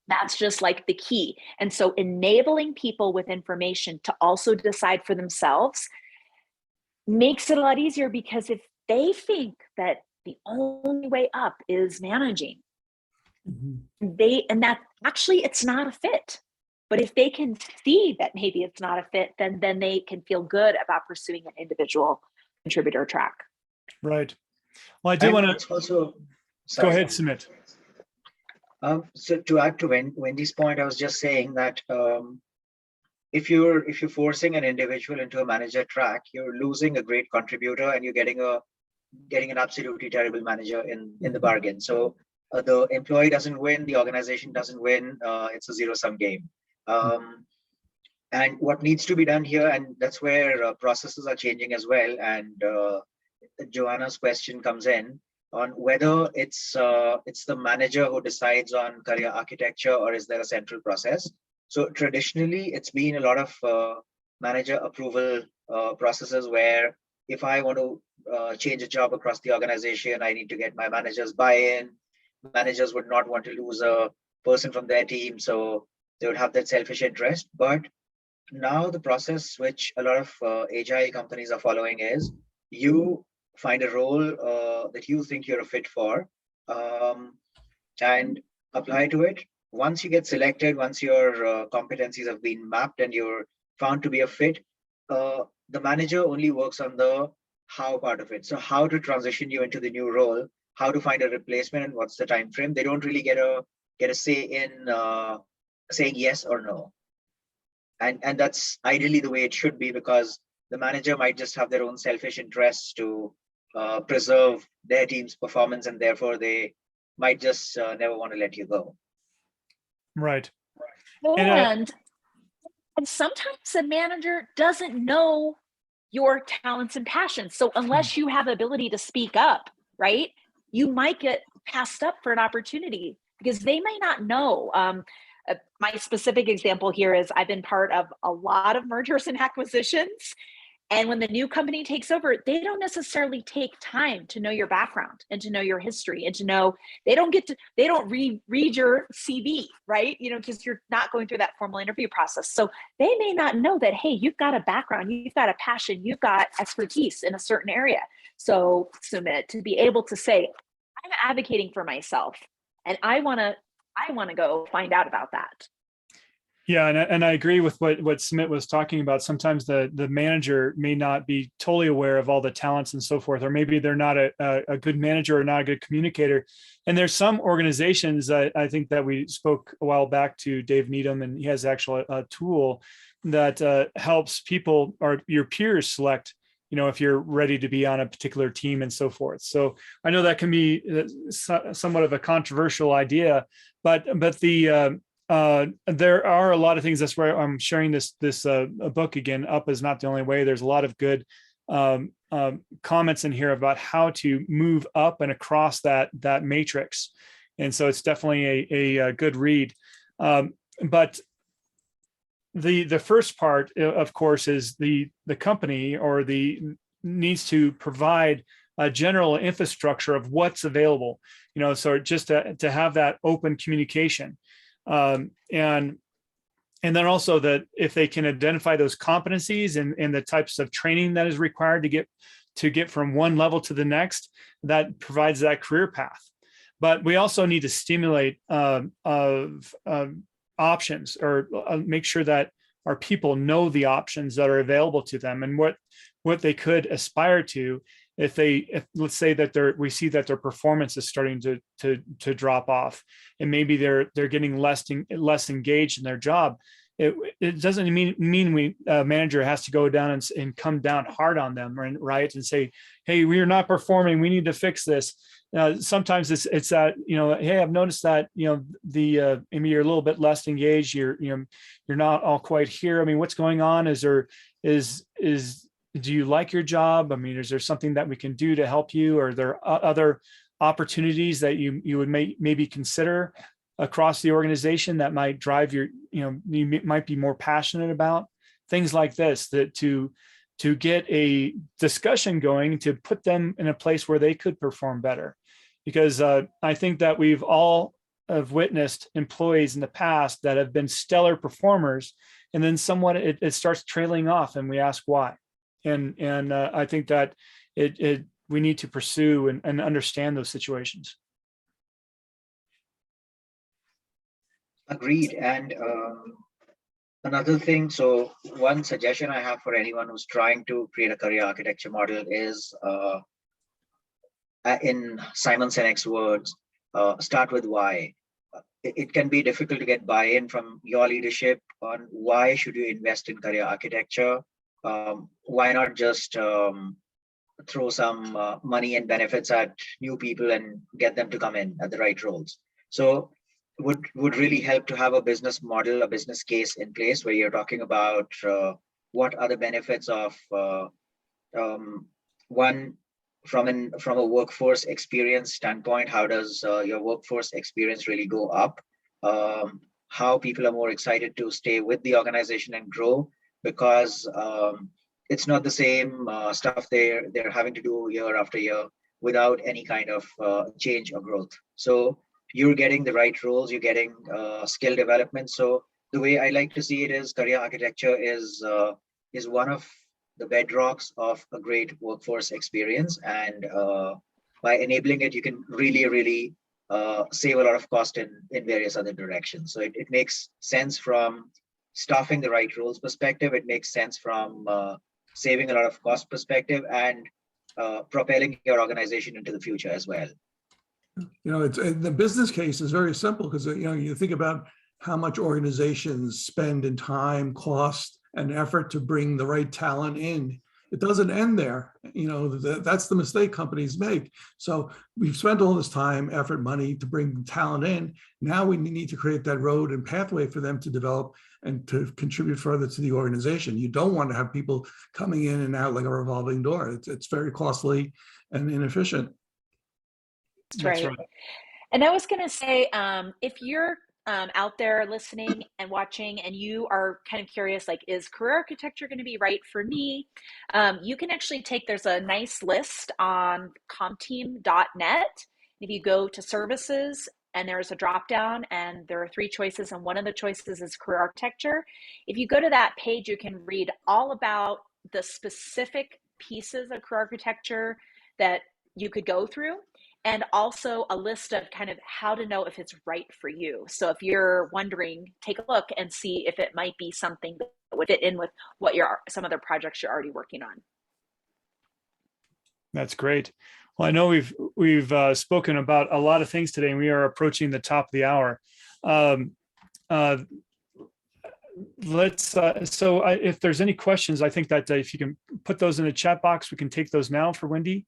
That's just like the key. And so enabling people with information to also decide for themselves makes it a lot easier, because if they think that the only way up is managing, and that actually it's not a fit. But if they can see that maybe it's not a fit, then they can feel good about pursuing an individual contributor track. Right. Well, I do want to also go ahead, Sumit. So to add to Wendy's point, I was just saying that if you're forcing an individual into a manager track, you're losing a great contributor and you're getting an absolutely terrible manager in the bargain. So the employee doesn't win, the organization doesn't win. It's a zero-sum game. And what needs to be done here, and that's where processes are changing as well. And Joanna's question comes in on whether it's the manager who decides on career architecture, or is there a central process? So traditionally, it's been a lot of manager approval processes where if I want to change a job across the organization, I need to get my manager's buy-in. Managers would not want to lose a person from their team, so they would have that selfish interest. But now the process which a lot of agile companies are following is you find a role that you think you're a fit for, and apply to it. Once you get selected, once your competencies have been mapped and you're found to be a fit, the manager only works on the how part of it. So how to transition you into the new role, how to find a replacement, and what's the time frame. They don't really get a say in saying yes or no. And that's ideally the way it should be, because the manager might just have their own selfish interests to preserve their team's performance, and therefore they might just never want to let you go. Right. And sometimes the manager doesn't know your talents and passions. So unless you have the ability to speak up, right, you might get passed up for an opportunity because they may not know. My specific example here is I've been part of a lot of mergers and acquisitions. And when the new company takes over, they don't necessarily take time to know your background and to know your history and to know, they don't read your CV, right? You know, because you're not going through that formal interview process. So they may not know that, hey, you've got a background, you've got a passion, you've got expertise in a certain area. So Sumit, to be able to say, I'm advocating for myself and I want to go find out about that. Yeah, and I agree with what Sumit was talking about. Sometimes the manager may not be totally aware of all the talents and so forth, or maybe they're not a good manager or not a good communicator. And there's some organizations I think that we spoke a while back to Dave Needham, and he has actually a tool that helps people or your peers select, you know, if you're ready to be on a particular team and so forth. So I know that can be somewhat of a controversial idea, but there are a lot of things. That's where I'm sharing this book again. Up is not the only way. There's a lot of good comments in here about how to move up and across that matrix, and so it's definitely a good read. But the first part, of course, is the company or needs to provide a general infrastructure of what's available. You know, so just to have that open communication. And then also that if they can identify those competencies and the types of training that is required to get from one level to the next, that provides that career path. But we also need to stimulate options, or make sure that our people know the options that are available to them and what they could aspire to. If let's say that we see that their performance is starting to drop off, and maybe they're getting less engaged in their job, it doesn't mean manager has to go down and come down hard on them, right? And say, hey, we are not performing, we need to fix this. Sometimes it's that, you know, hey, I've noticed that, you know, maybe you're a little bit less engaged, you're not all quite here. I mean, what's going on? Do you like your job? I mean, is there something that we can do to help you? Or are there other opportunities that you would maybe consider across the organization that might drive you might be more passionate about? Things like this, that to get a discussion going, to put them in a place where they could perform better. Because I think that we've all have witnessed employees in the past that have been stellar performers, and then somewhat it starts trailing off, and we ask why. And I think that we need to pursue and understand those situations. Agreed. And another thing, so one suggestion I have for anyone who's trying to create a career architecture model is, in Simon Sinek's words, start with why. It can be difficult to get buy-in from your leadership on why should you invest in career architecture. Why not just throw some money and benefits at new people and get them to come in at the right roles? So would really help to have a business model, a business case in place where you're talking about what are the benefits of one from a workforce experience standpoint. How does your workforce experience really go up? How people are more excited to stay with the organization and grow, because it's not the same stuff they're having to do year after year without any kind of change or growth. So you're getting the right roles, you're getting skill development. So the way I like to see it is career architecture is one of the bedrocks of a great workforce experience. And by enabling it, you can really save a lot of cost in various other directions. So it makes sense from staffing the right roles perspective. It makes sense from saving a lot of cost perspective, and propelling your organization into the future as well. You know, the business case is very simple, because you think about how much organizations spend in time, cost, and effort to bring the right talent in It doesn't end there. That's the mistake companies make. So we've spent all this time, effort, money to bring talent in. Now we need to create that road and pathway for them to develop and to contribute further to the organization. You don't want to have people coming in and out like a revolving door. It's very costly and inefficient. That's right. And I was going to say, if you're out there listening and watching and you are kind of curious, like, is career architecture going to be right for me? You can actually there's a nice list on compteam.net. If you go to services and there's a drop down and there are 3 choices and one of the choices is career architecture. If you go to that page, you can read all about the specific pieces of career architecture that you could go through, and also a list of kind of how to know if it's right for you. So if you're wondering, take a look and see if it might be something that would fit in with what some other projects you're already working on. That's great. Well, I know we've spoken about a lot of things today, and we are approaching the top of the hour. If there's any questions, I think that if you can put those in the chat box, we can take those now for Wendy.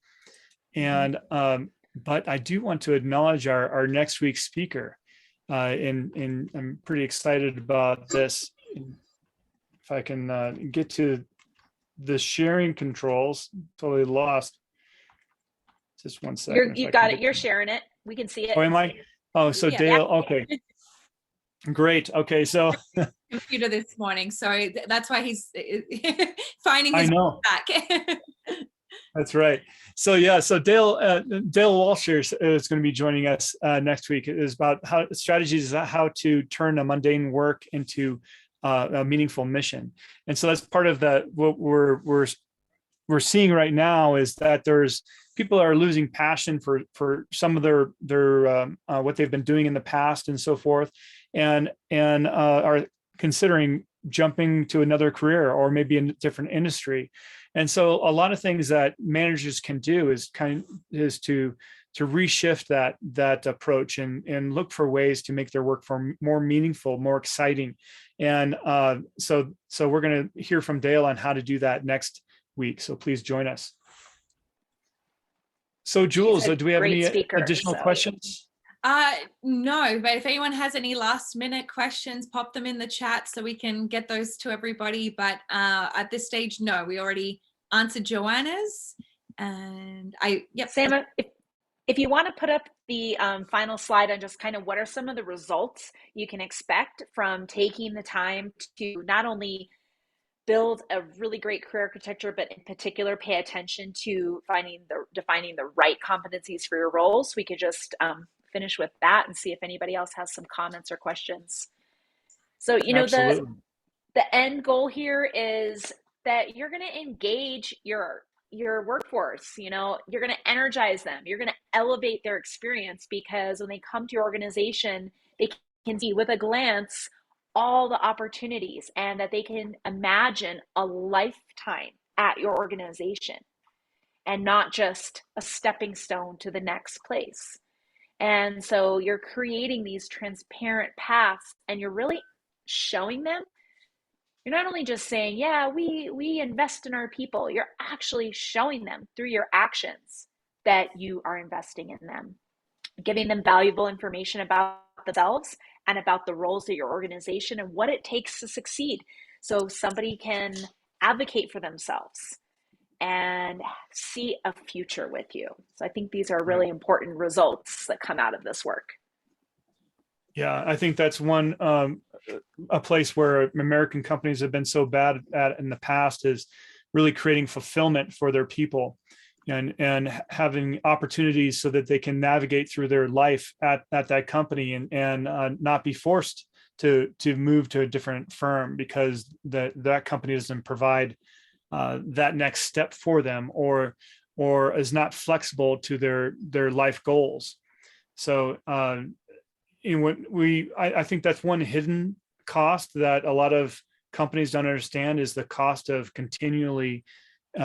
And but I do want to acknowledge our next week's speaker, and I'm pretty excited about this. If I can get to the sharing controls, totally lost. Just one second. You got it. You're sharing it. We can see it. Oh, am I? Oh, so yeah. Dale. Okay. Great. Okay. So computer this morning. Sorry. That's why he's finding his back. That's right. So yeah, so Dale Walsh is going to be joining us next week. It is about strategies how to turn a mundane work into a meaningful mission. And so that's part of what we're seeing right now is that there's people are losing passion for some of their what they've been doing in the past and so forth, and are considering jumping to another career or maybe in a different industry. And so a lot of things that managers can do is to reshift that approach and look for ways to make their work more meaningful, more exciting. And so we're going to hear from Dale on how to do that next week. So please join us. So Jules, do we have any additional questions? No, but if anyone has any last minute questions, pop them in the chat so we can get those to everybody. But at this stage, no, we already answered Joanna's. And Sam, if you want to put up the final slide on just kind of what are some of the results you can expect from taking the time to not only build a really great career architecture, but in particular pay attention to defining the right competencies for your roles. We could just finish with that and see if anybody else has some comments or questions. So, the end goal here is that you're going to engage your workforce. You're going to energize them. You're going to elevate their experience, because when they come to your organization, they can see with a glance all the opportunities, and that they can imagine a lifetime at your organization and not just a stepping stone to the next place. And so you're creating these transparent paths, and you're really showing them. You're not only just saying, yeah, we invest in our people. You're actually showing them through your actions that you are investing in them, giving them valuable information about themselves and about the roles of your organization and what it takes to succeed, so somebody can advocate for themselves and see a future with you. So I think these are really important results that come out of this work. Yeah, I think that's one a place where American companies have been so bad at in the past is really creating fulfillment for their people, and having opportunities so that they can navigate through their life at that company and not be forced to move to a different firm because that company doesn't provide that next step for them, or is not flexible to their life goals. So I think that's one hidden cost that a lot of companies don't understand, is the cost of continually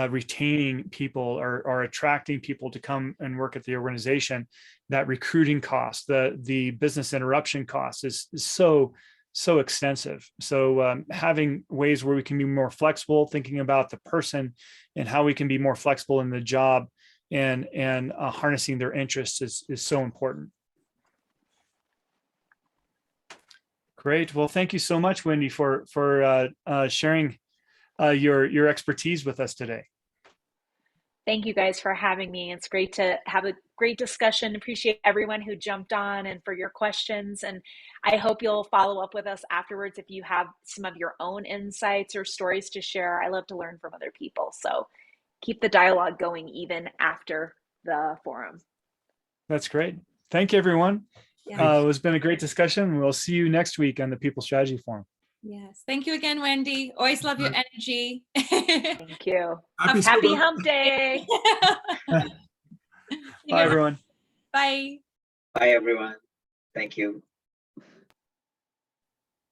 retaining people or attracting people to come and work at the organization. That recruiting cost, the business interruption cost is so so extensive. So having ways where we can be more flexible, thinking about the person and how we can be more flexible in the job and harnessing their interests is so important. Great. Well, thank you so much, Wendy, for sharing your expertise with us today. Thank you guys for having me. It's great to have a great discussion. Appreciate everyone who jumped on and for your questions. And I hope you'll follow up with us afterwards if you have some of your own insights or stories to share. I love to learn from other people. So keep the dialogue going even after the forum. That's great. Thank you, everyone. Yeah. It's been a great discussion. We'll see you next week on the People Strategy Forum. Yes. Thank you again, Wendy. Always love your energy. Thank you. Happy Hump Day. Bye, everyone. Bye. Bye, everyone. Thank you.